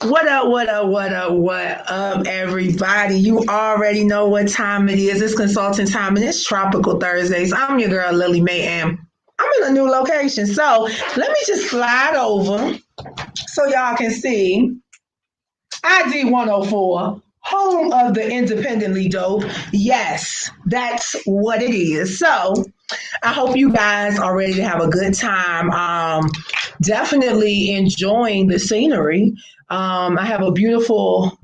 What up, what up, what up, what up, everybody? You already know what time it is. It's consulting time and it's Tropical Thursdays. I'm your girl, Lily Mae, and I'm in a new location. So let me just slide over so y'all can see ID 104, home of the independently dope. Yes, that's what it is. So I hope you guys are ready to have a good time. Definitely enjoying the scenery. I have a beautiful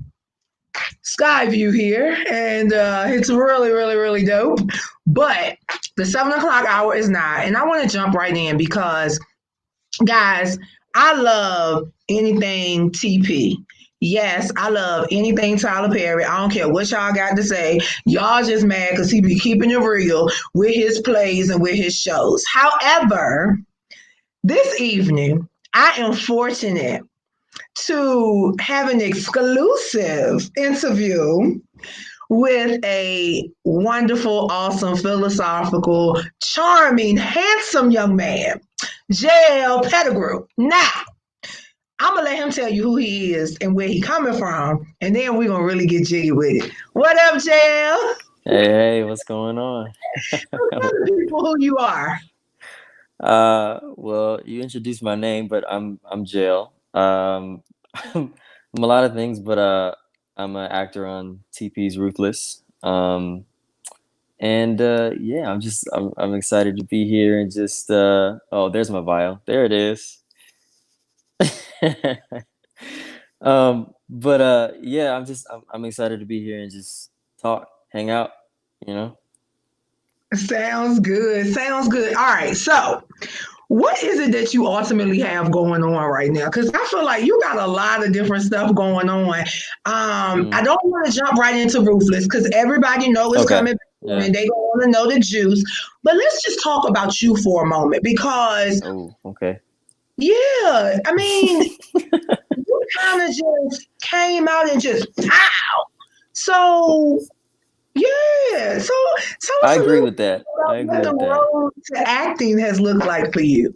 sky view here, and it's really, really, really dope. But the 7 o'clock hour is not, and I want to jump right in because, guys, I love anything TP. Yes, I love anything Tyler Perry. I don't care what y'all got to say. Y'all just mad because he be keeping it real with his plays and with his shows. However, this evening, I am fortunate to have an exclusive interview with a wonderful, awesome, philosophical, charming, handsome young man, Jael Pettigrew. Now, I'm gonna let him tell you who he is and where he coming from, and then we're gonna really get jiggy with it. What up, Jael? Hey, what's going on? Tell the people who you are. Well, you introduced my name, but I'm Jael. I'm a lot of things, but I'm an actor on TP's Ruthless. And yeah, I'm excited to be here and just oh, there's my bio. There it is. But yeah, I'm excited to be here and just talk, hang out, you know. Sounds good. Sounds good. All right. So, what is it that you ultimately have going on right now? Because I feel like you got a lot of different stuff going on. I Mm, don't want to jump right into Ruthless because everybody know it's okay. coming Yeah. and they don't want to know the juice. But let's just talk about you for a moment because, Oh, okay. yeah, I mean, you kind of just came out and just pow. So, yeah. So, tell I us a agree little with that. about I agree what the with that. road to acting has looked like for you.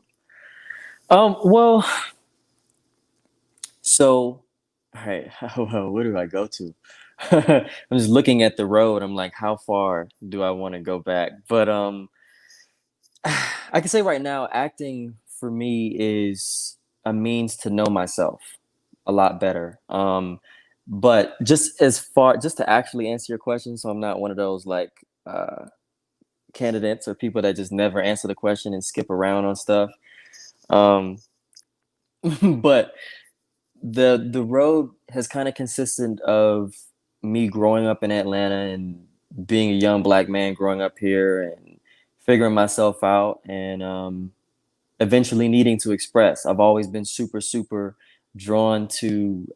Well, so, all right, well, where do I go to? I'm just looking at the road. I'm like, how far do I want to go back? But I can say right now, acting for me is a means to know myself a lot better. But just to actually answer your question, so I'm not one of those like candidates or people that just never answer the question and skip around on stuff. Um, but the road has kind of consisted of me growing up in Atlanta and being a young black man growing up here and figuring myself out and eventually needing to express. I've always been super drawn to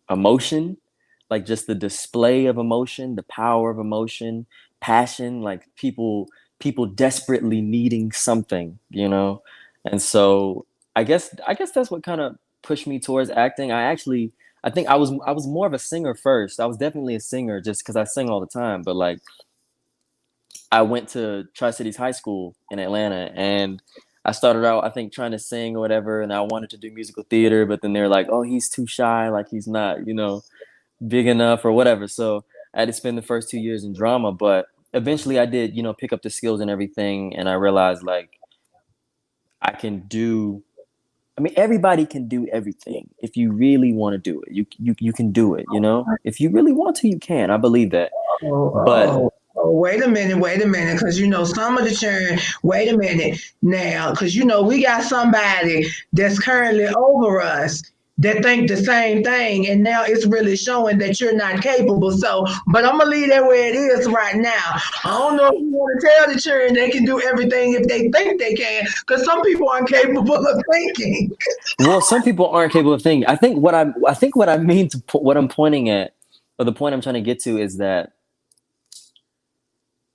emotion, like just the display of emotion, the power of emotion, passion, like people desperately needing something, you know. And so I guess that's what kind of pushed me towards acting. I think I was more of a singer first. I was definitely a singer just because I sing all the time. But like I went to Tri Cities High School in Atlanta, and I started out, I think, trying to sing or whatever, and I wanted to do musical theater, but then they're like, "Oh, he's too shy, like he's not, big enough or whatever." So I had to spend the first 2 years in drama, but eventually I did, pick up the skills and everything, and I realized like I can do. I mean, everybody can do everything if you really want to do it. You can do it. If you really want to, you can. I believe that, but Wait a minute, because some of the children, wait a minute now, because we got somebody that's currently over us that think the same thing, and now it's really showing that you're not capable. So, but I'm gonna leave that where it is right now. I don't know if you want to tell the children they can do everything if they think they can, because some people aren't capable of thinking. Well, some people aren't capable of thinking. I think what I mean what I'm pointing at, or the point I'm trying to get to is that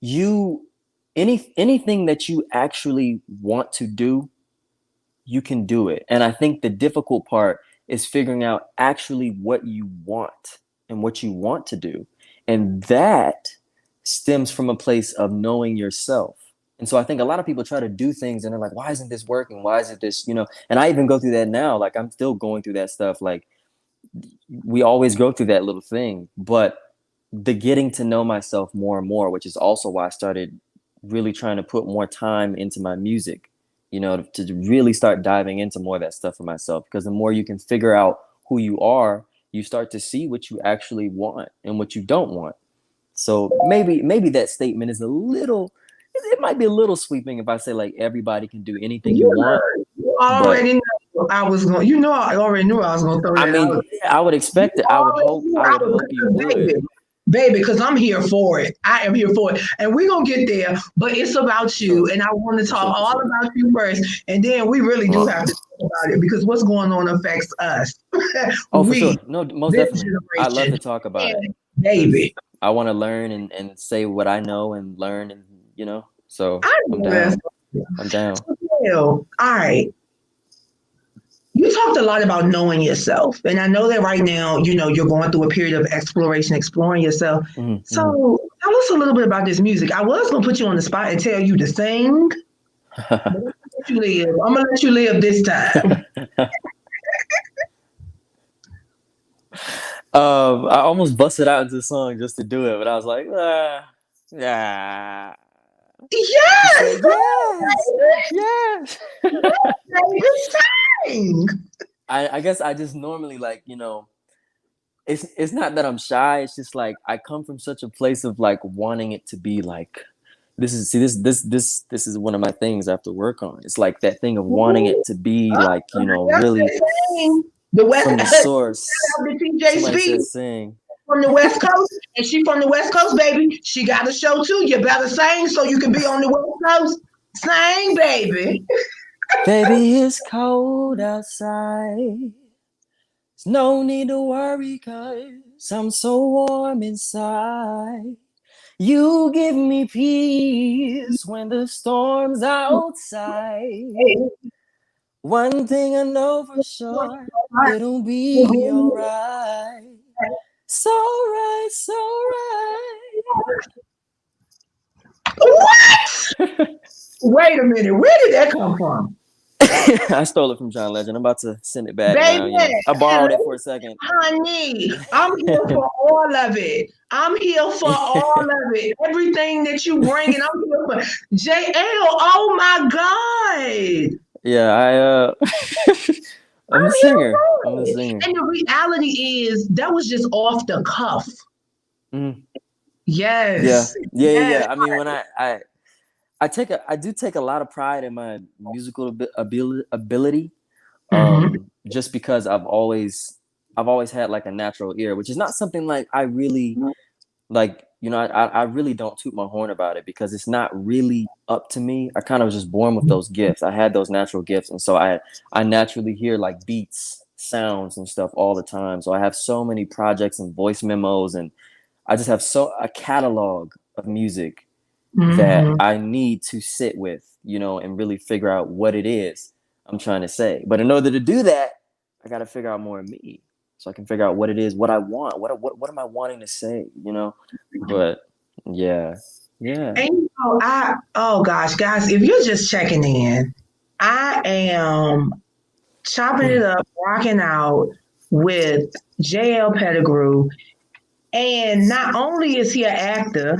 you anything that you actually want to do, you can do it. And I think the difficult part is figuring out actually what you want and what you want to do. And that stems from a place of knowing yourself. And so I think a lot of people try to do things and they're like, why isn't this working? Why isn't this, And I even go through that now. Like I'm still going through that stuff. Like we always go through that little thing, but the getting to know myself more and more, which is also why I started really trying to put more time into my music, to really start diving into more of that stuff for myself. Because the more you can figure out who you are, you start to see what you actually want and what you don't want. So maybe that statement is it might be a little sweeping if I say like everybody can do anything you want. You already know I was going. You know, I already knew I was going to throw that I mean, out. I would expect it. I would hope you would. Baby, because I'm here for it. I am here for it. And we're going to get there, but it's about you. Sure. And I want to talk all Sure. about you first. And then we really do have to talk about it because what's going on affects us. Oh, for sure. No, most definitely. I love to talk about it. Baby. I want to learn and say what I know and learn, and so I'm down. I'm down. All right. You talked a lot about knowing yourself. And I know that right now, you're going through a period of exploration, exploring yourself. Mm-hmm. So tell us a little bit about this music. I was going to put you on the spot and tell you to sing. But I'm going to let you live this time. I almost busted out into the song just to do it, but I was like, yeah. Yes! Yes! Sing! I guess I just normally it's not that I'm shy. It's just like I come from such a place of like wanting it to be like this is one of my things I have to work on. It's like that thing of wanting it to be like, really the West, from the source. Somebody said sing. From the West Coast, and she from the West Coast, baby. She got a show too. You better sing so you can be on the West Coast. Sing, baby. Baby, it's cold outside. There's no need to worry, 'cause I'm so warm inside. You give me peace when the storm's outside. One thing I know for sure, it'll be alright. It's alright, it's alright. What? Wait a minute. Where did that come from? I stole it from John Legend. I'm about to send it back now. I borrowed it for a second. Honey, I'm here for all of it. I'm here for all of it. Everything that you bring, and I'm here for JL. Oh my God. Yeah, I'm a singer. I'm a singer. And the reality is that was just off the cuff. Mm. Yes. Yeah. I mean, when I do take a lot of pride in my musical ability, just because I've always had like a natural ear, which is not something like I really like. I really don't toot my horn about it because it's not really up to me. I kind of was just born with those gifts. I had those natural gifts, and so I naturally hear like beats, sounds, and stuff all the time. So I have so many projects and voice memos, and I just have a catalog of music that I need to sit with, and really figure out what it is I'm trying to say. But in order to do that, I got to figure out more of me, so I can figure out what it is, what I want, what am I wanting to say, But yeah. And oh gosh, guys, if you're just checking in, I am chopping it up, rocking out with Jael Pettigrew. And not only is he an actor,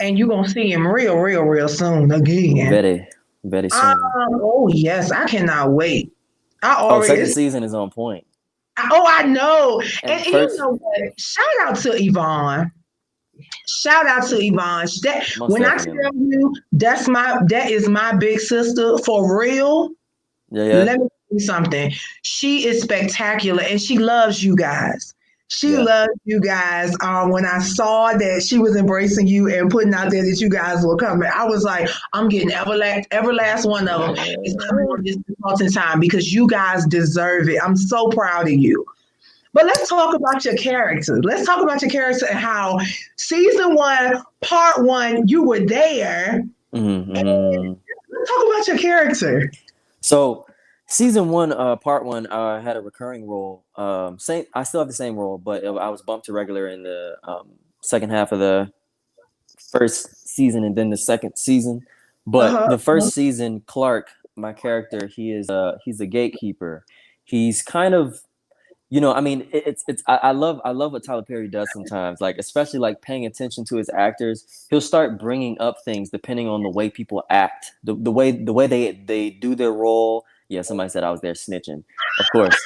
and you're going to see him real soon again. Very soon. Oh, yes. I cannot wait. Second season is on point. I know. And you know what? Shout out to Yvonne. When I tell you that is my big sister for real. Yeah. Let me tell you something. She is spectacular and she loves you guys. She loves you guys. When I saw that she was embracing you and putting out there that you guys were coming, I was like, I'm getting every last one of them. It's coming on this consulting time because you guys deserve it. I'm so proud of you. But let's talk about your character. Let's talk about your character and how season 1, part 1, you were there. Mm-hmm. And let's talk about your character. So season 1, part 1, I had a recurring role. I still have the same role, but I was bumped to regular in the second half of the first season and then the second season. But the first season, Clark, my character, he's a gatekeeper. He's kind of I mean, I love what Tyler Perry does sometimes, like especially like paying attention to his actors. He'll start bringing up things depending on the way people act, the way they do their role. Yeah, somebody said I was there snitching. Of course,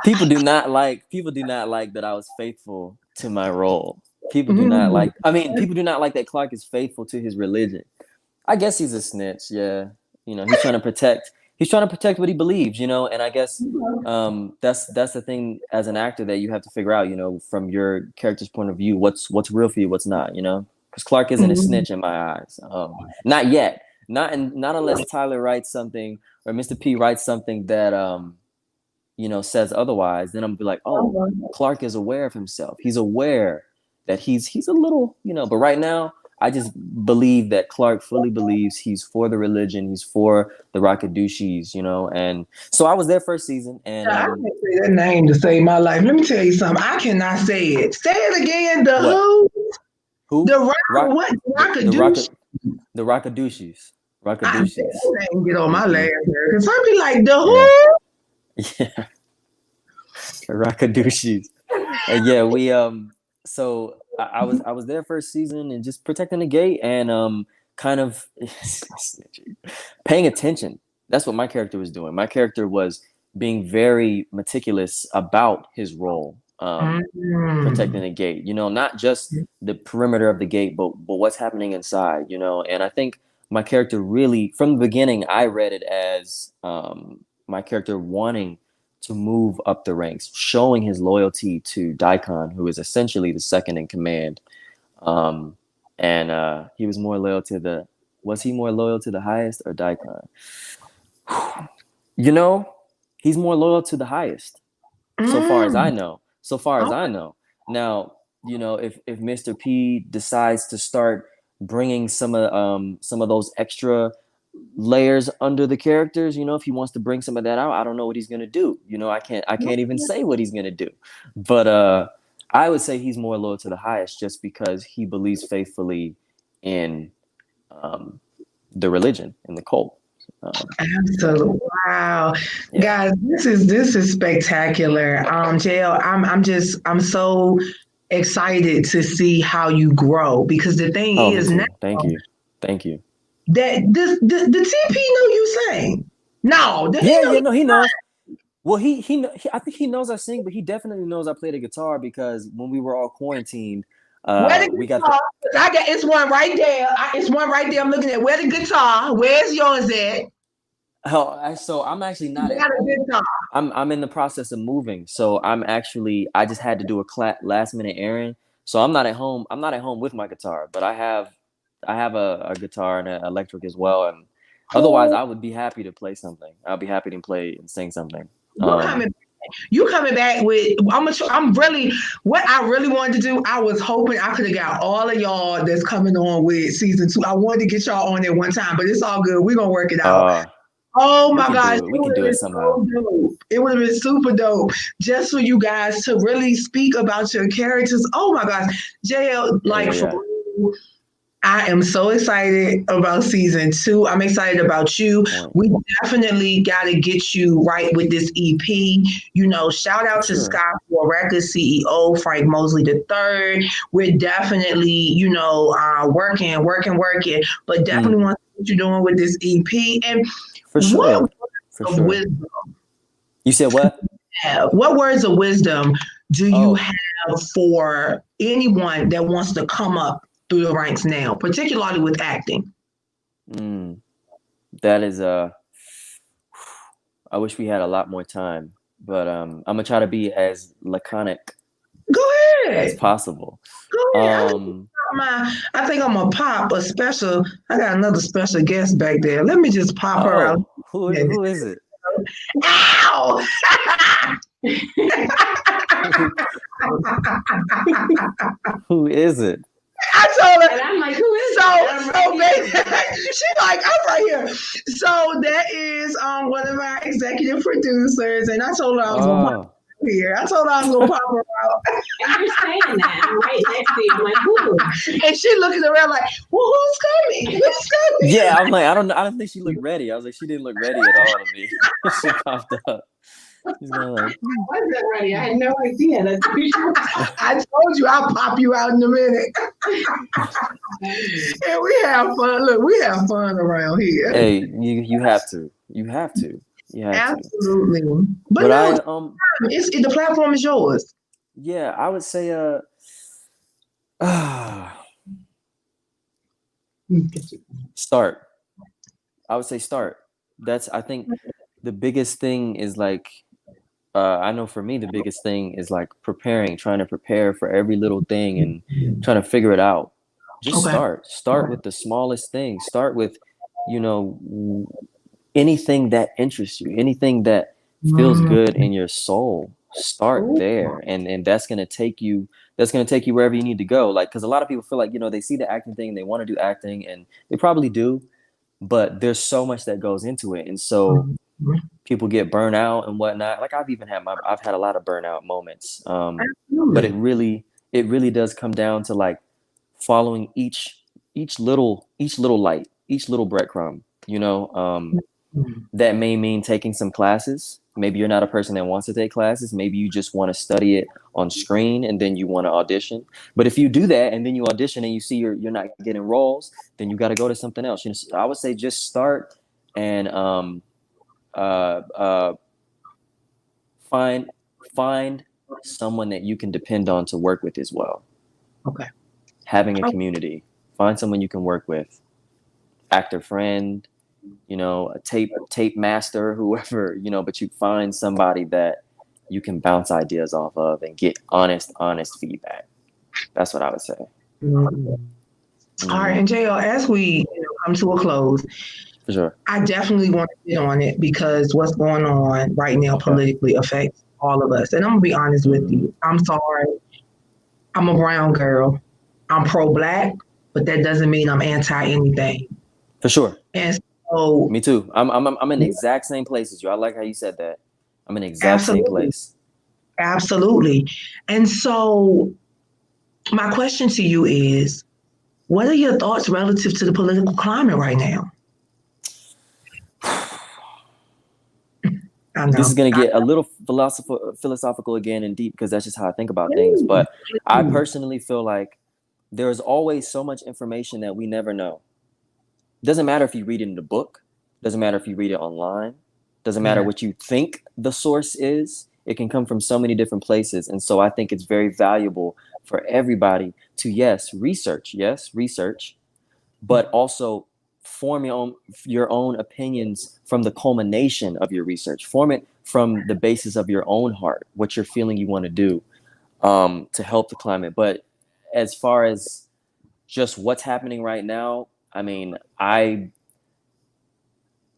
people do not like that I was faithful to my role. Mhm. People do not like that Clark is faithful to his religion. I guess he's a snitch. Yeah, he's trying to protect what he believes. And I guess that's the thing as an actor that you have to figure out. From your character's point of view, what's real for you, what's not. Because Clark isn't a Mhm. snitch in my eyes. Not yet. Not unless Tyler writes something or Mr. P writes something that says otherwise. Then I'm be like, oh, Clark is aware of himself. He's aware that he's a little. But right now, I just believe that Clark fully believes he's for the religion. He's for the Rakadushis, and so I was there first season, and I can't say that name to save my life. Let me tell you something. I cannot say it. Say it again. The what? who? The Who? rock? Rock What? the Rockadoosh? Raka the Rakadushis. I Rakadushis. that name get on my Mm-hmm. last nerve because I be like the Yeah. who? Yeah. Rakadushis. Yeah, we so I was there first season and just protecting the gate and kind of paying attention. That's what my character was doing. My character was being very meticulous about his role, protecting Mm. the gate. Not just the perimeter of the gate, but what's happening inside. And I think my character really, from the beginning, I read it as my character wanting to move up the ranks, showing his loyalty to Daikon, who is essentially the second in command. Um, and he was more loyal to was he more loyal to the highest or Daikon? You know, he's more loyal to the highest, so far as I Mm. know. So far as I Okay. know. Now, if Mr. P decides to start bringing some of those extra layers under the characters, if he wants to bring some of that out, I don't know what he's gonna do. I can't even say what he's gonna do. But I would say he's more loyal to the highest just because he believes faithfully in um, the religion in the cult. Absolutely. Wow. Yeah. Guys, this is spectacular. JL, I'm so excited to see how you grow because the thing Oh, me is now too. Thank you. Thank you. that the TP know you sing. No, did he Yeah, know yeah, you no, he knows. Well, I think he knows I sing, but he definitely knows I play the guitar because when we were all quarantined, where the we got the. guitar? 'Cause I got it's one right there. It's one right there. I'm looking at where the guitar. Where's yours at? Oh, so I'm actually not You at got a home. guitar. I'm in the process of moving, so I just had to do a last minute errand, so I'm not at home. I'm not at home with my guitar, but I have a guitar and an electric as well, and otherwise Oh, I would be happy to play something. I'll be happy to play and sing something. you're coming. You coming back with? I'm really. What I really wanted to do. I was hoping I could have got all of y'all that's coming on with season 2. I wanted to get y'all on there one time, but it's all good. We're gonna work it out. Uh, Oh we my can gosh, do it. it We can would have do it been somehow. so dope. It would have been super dope just for you guys to really speak about your characters. Oh my gosh, JL, Yeah, yeah, like for yeah. real, I am so excited about season 2. I'm excited about you. Point We definitely got to get you right with this EP. Shout for out to sure. Scott for Records CEO, Frank Mosley III. We're definitely, working, but Mm, definitely want to see what you're doing with this EP. And for what sure. For of sure. wisdom You said what? what words of wisdom do you Oh, have for anyone that wants to come up through the ranks now, particularly with acting? mm, that is I wish we had a lot more time, but I'm gonna try to be as laconic Go as ahead. possible. Go ahead. Um, I think I'm gonna pop a special. I got another special guest back there. Let me just pop her out. oh, who is it? Ow! Who, who is it? I told her, and I'm like, who is so baby? She's like, I'm right here. So that is one of our executive producers, and I told her I was gonna pop Oh, her here. I told her I was gonna pop her out. And you're saying that. I'm right next to you. I'm like, who? And she looking around like, well, who's coming? Who's coming? yeah. I'm like, I don't know. I don't think she looked ready. I was like, she didn't look ready at all to me. She popped up. He's going like, Was that ready? I had no idea. That's I told you I'll pop you out in a minute. And we have fun. Look, we have fun around here. hey, you have to. You have to. You have to. Absolutely. But But no, the platform is yours. yeah, I would say start. I would say start. I think the biggest thing is like I know for me the biggest thing is like trying to prepare for every little thing and trying to figure it out. Just Okay. start with the smallest thing. Start with, you know, anything that interests you, anything that feels good in your soul. Start there, and that's gonna take you wherever you need to go. Like, because a lot of people feel like, you know, they see the acting thing, they want to do acting, and they probably do, but there's so much that goes into it, and so people get burnt out and whatnot. Like I've had a lot of burnout moments. But it really does come down to like following each little light, each little breadcrumb, you know. That may mean taking some classes. Maybe you're not a person that wants to take classes. Maybe you just want to study it on screen and then you want to audition. But if you do that and then you audition and you see you're not getting roles, then you got to go to something else. You know, I would say just start and find someone that you can depend on to work with as well. Okay. Having a community. Find someone you can work with. Actor friend, you know, a tape master, whoever, you know, but you find somebody that you can bounce ideas off of and get honest feedback. That's what I would say. All right, and JL, as we come to a close, for sure, I definitely want to get on it because what's going on right now politically affects all of us. And I'm gonna be honest with you. I'm sorry. I'm a brown girl. I'm pro-black, but that doesn't mean I'm anti anything. For sure. And so, me too. I'm in the exact same place as you. I like how you said that. I'm in the exact same place. Absolutely. And so, my question to you is, what are your thoughts relative to the political climate right now? This is going to get a little philosophical again and deep because that's just how I think about things. But I personally feel like there's always so much information that we never know. Doesn't matter if you read it in the book. Doesn't matter if you read it online. Doesn't matter what you think the source is. It can come from so many different places. And so I think it's very valuable for everybody to, research, but also form your own opinions from the culmination of your research. Form it from the basis of your own heart, what you're feeling you want to do to help the climate. But as far as just what's happening right now, I mean, I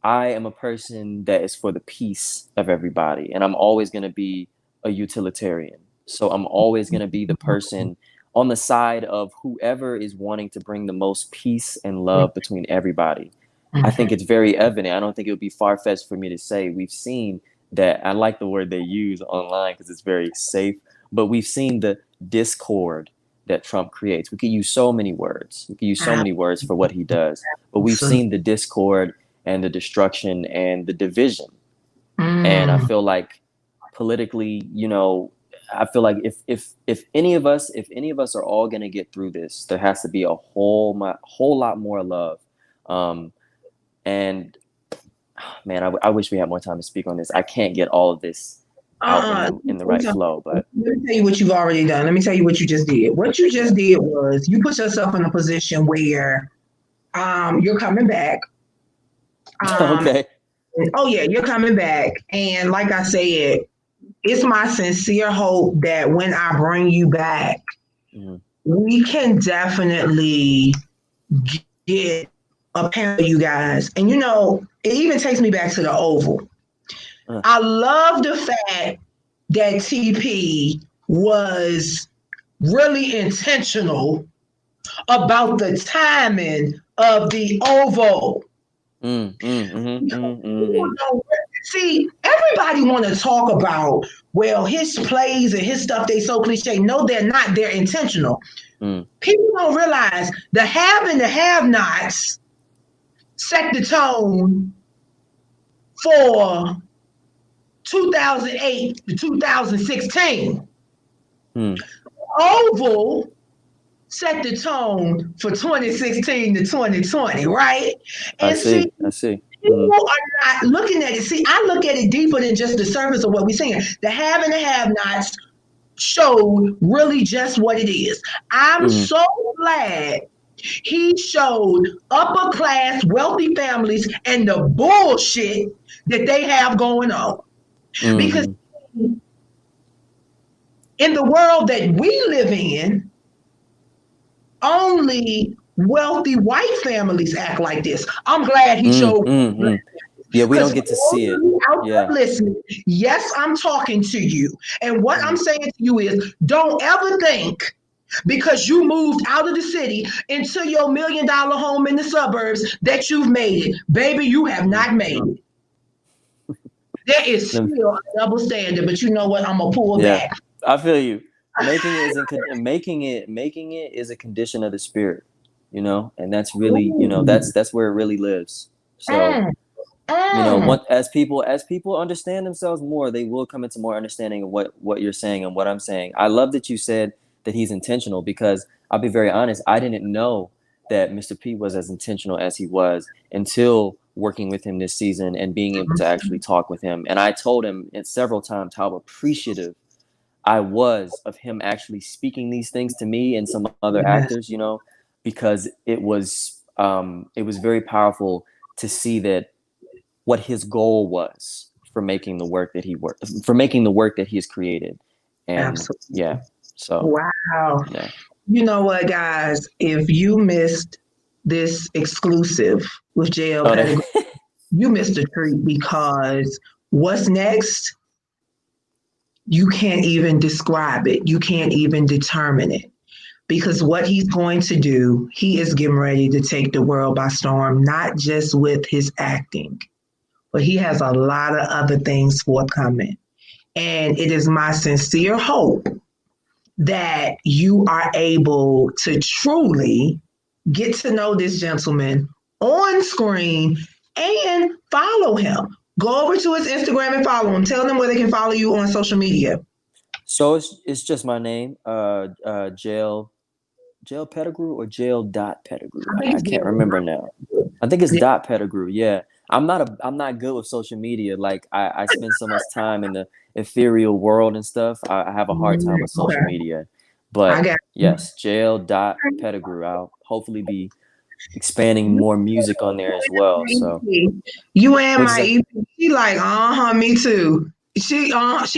am a person that is for the peace of everybody, and I'm always going to be a utilitarian. So I'm always going to be the person on the side of whoever is wanting to bring the most peace and love between everybody. I think it's very evident. I don't think it would be far-fetched for me to say we've seen that. I like the word they use online because it's very safe, but we've seen the discord that Trump creates. We could use so many words. We could use so many words for what he does, but we've seen the discord and the destruction and the division. And I feel like politically, you know, I feel like if any of us are all going to get through this, there has to be a whole lot more love. And man, I wish we had more time to speak on this. I can't get all of this out in the right flow, but let me tell you what you've already done. Let me tell you what you just did. What you just did was you put yourself in a position where you're coming back. Okay. Oh yeah, you're coming back. And like I said, it's my sincere hope that when I bring you back, we can definitely get a panel of you guys. And you know, it even takes me back to the Oval. I love the fact that TP was really intentional about the timing of the Oval. See, everybody want to talk about, well, his plays and his stuff, they so cliche. No, they're not. They're intentional. People don't realize the have and the have-nots set the tone for 2008 to 2016. Hmm. Oval set the tone for 2016 to 2020, right? I And see, see. I see. people are not looking at it. See, I look at it deeper than just the surface of what we're seeing. The have and the have-nots showed really just what it is. I'm so glad he showed upper class wealthy families and the bullshit that they have going on. Because in the world that we live in, only wealthy white families act like this. I'm glad he showed. Yeah, we don't get to see it. Yeah. Listening, yes, I'm talking to you. And what I'm saying to you is don't ever think because you moved out of the city into your $1 million home in the suburbs that you've made it. Baby, you have not made it. There is still a double standard, but you know what? I'm gonna pull back. I feel you. Making it is a condition of the spirit, you know, and that's really, you know, that's where it really lives. So, you know, as people understand themselves more, they will come into more understanding of what you're saying and what I'm saying. I love that you said that he's intentional, because I'll be very honest, I didn't know that Mr. P was as intentional as he was until working with him this season and being able to actually talk with him. And I told him several times how appreciative I was of him actually speaking these things to me and some other actors, you know, because it was very powerful to see that what his goal was for making the work that he has created. And absolutely. Yeah. So wow. Yeah. You know what, guys? If you missed this exclusive with Jael Pettigrew, you missed a treat, because what's next, you can't even describe it. You can't even determine it. Because what he's going to do, he is getting ready to take the world by storm, not just with his acting, but he has a lot of other things forthcoming. And it is my sincere hope that you are able to truly get to know this gentleman on screen and follow him. Go over to his Instagram and follow him. Tell them where they can follow you on social media. So it's just my name, Jael Pettigrew or Jael.Pettigrew. I can't remember now. I think it's .Pettigrew. Yeah. I'm not good with social media. Like I spend so much time in the ethereal world and stuff. I have a hard time with social media. But yes, Jael.Pettigrew. I'll hopefully be expanding more music on there as well. So you and my EP, she like, me too. She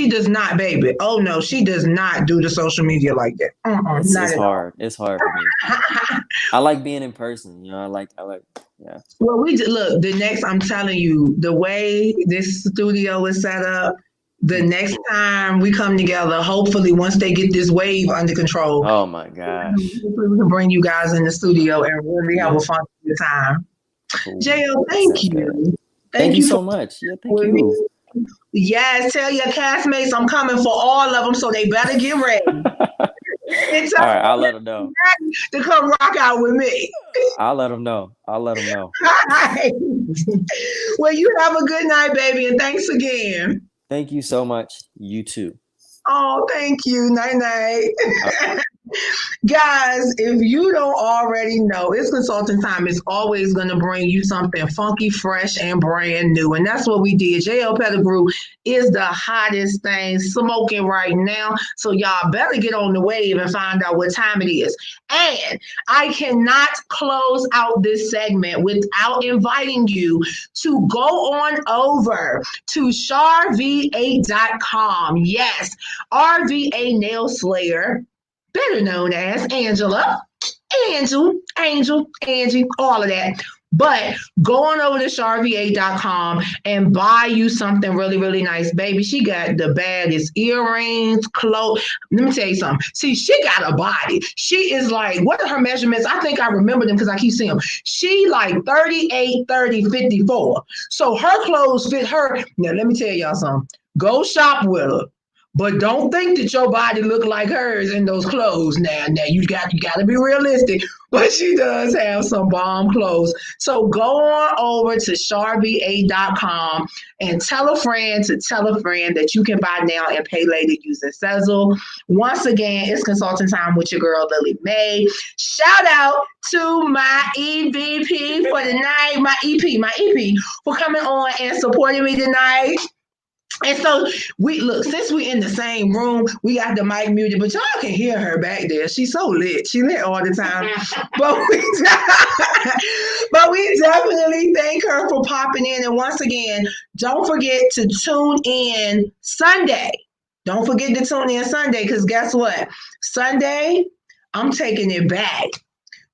does not, baby. Oh no, she does not do the social media like that. It's hard. It's hard for me. I like being in person. You know, I like. Yeah. Well, look. The next, I'm telling you, the way this studio is set up, the next time we come together, hopefully, once they get this wave under control. Oh my gosh. Hopefully we can bring you guys in the studio and really have a fun time. Cool. Jael, thank you. Thank you so much. Yeah, thank you. Yes, tell your castmates I'm coming for all of them, so they better get ready. All right, I'll let them know. To come rock out with me. I'll let them know. All right. Well, you have a good night, baby, and thanks again. Thank you so much. You too. Oh, thank you. Night. Guys, if you don't already know, It's Consulting Time is always going to bring you something funky, fresh, and brand new. And that's what we did. Jael Pettigrew is the hottest thing smoking right now. So y'all better get on the wave and find out what time it is. And I cannot close out this segment without inviting you to go on over to charva.com. Yes, RVA Nail Slayer, better known as Angela, Angel, Angie, all of that. But go on over to charva.com and buy you something really, really nice. Baby, she got the baddest earrings, clothes. Let me tell you something. See, she got a body. She is like, what are her measurements? I think I remember them because I keep seeing them. She like 38, 30, 54. So her clothes fit her. Now, let me tell y'all something. Go shop with her. But don't think that your body look like hers in those clothes now. Now you got to be realistic. But she does have some bomb clothes. So go on over to charva.com and tell a friend to tell a friend that you can buy now and pay later using Sezzle. Once again, it's consulting time with your girl Lily Mae. Shout out to my EVP for the night, my EP for coming on and supporting me tonight. And so since we in the same room, we got the mic muted, but y'all can hear her back there. She's so lit. She lit all the time. But we definitely thank her for popping in. And once again, don't forget to tune in Sunday. Don't forget to tune in Sunday, because guess what? Sunday, I'm taking it back.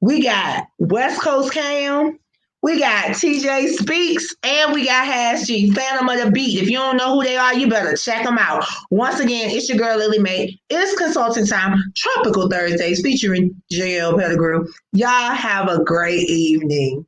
We got West Coast Cam. We got TJ Speaks, and we got Hash G, Phantom of the Beat. If you don't know who they are, you better check them out. Once again, it's your girl Lily Mae. It's consulting time, Tropical Thursdays, featuring Jael Pettigrew. Y'all have a great evening.